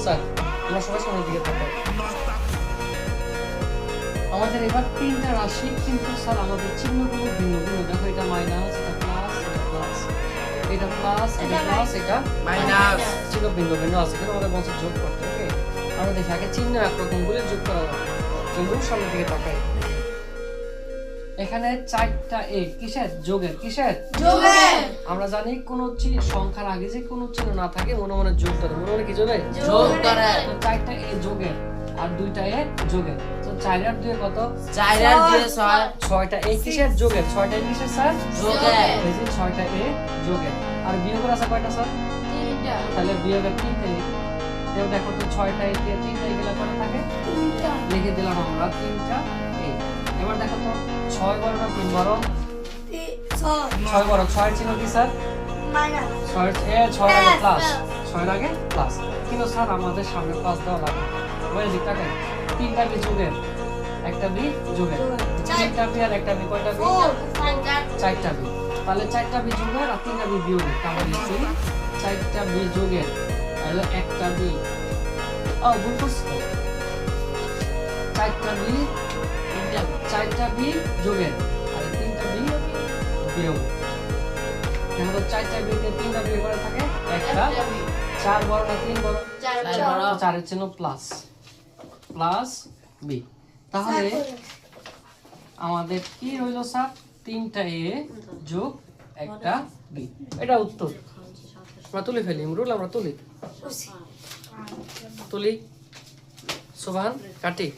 Sir আমরা সবাই সামনের দিকে তাকাই। আমাদের এবার তিনটা রাশি কিন্তু স্যার আমাদের চিহ্নগুলো ভিন্ন ভিন্ন। দেখো এটা মাইনাস, এটা প্লাস, এটা প্লাস, এটা প্লাস, এটা প্লাস, এটা মাইনাস। চিহ্ন ভিন্ন ভিন্ন আছে কিন্তু আমাদের বলছে যোগ করতে। ওকে, আমরা দেখি আগে চিহ্ন একরকম বলে যোগ করা যাবে। কিন্তু সামনের দিকে তাকাই। এখানে 4টা এ কিসের? যোগের। কিসের? যোগের। আমরা জানি কোন সংখ্যার আগে যে কোন চিহ্ন না থাকে মনে মনে যোগ করে। মনে মনে কি যোগে? যোগ করে। তো 4টা এ যোগের আর 2টা এ যোগের। তো 4 আর 2 কত? 4 আর 2 6। 6টা এ কিসের? যোগের। 6টা এ কিসের স্যার? যোগের। এই যে 6টা এ যোগের। আর বিয়োগের আছে কয়টা স্যার? 3টা। তাহলে বিয়োগের 3টা এ। এও দেখো তো 6টা এ দিয়ে 3টা এ গেলে কয়টা থাকে? 3টা। লিখে দিলাম আমরা 3টা এ। এবার দেখো তো 6 বড় না 3 বড়? 6 বড়। 6 এর চিহ্ন কি স্যার? মাইনাস। 6 এর 6 আগে প্লাস। 6 আগে প্লাস। কিন্তু স্যার আমাদের সামনে প্লাস দেওয়া লাগে। ওই দিক তাকাই। 3টা বি যোগের, একটা বি যোগের। 3টা বি আর একটা বি কয়টা বি? 4টা বি। তাহলে 4টা বি যোগের আর 3টা বি বিয়োগের। তাহলে লিখছি 4টা বি যোগের তাহলে একটা বি। ও ভুল করছি। 4টা বি যোগের আর 3টা বি বিয়োগের। দেখো তো 4টা বি তে 3টা বি করে থাকে একটা। 4 বড় না 3 বড়? 4 এর চিহ্ন প্লাস, প্লাস বি। তাহলে আমাদের কি রইল স্যার? 3টা এ যোগ একটা বি। এটা উত্তর। আমরা তুলে ফেলি। রুল আমরা তুলি। তুলি। সুবহান কাটি।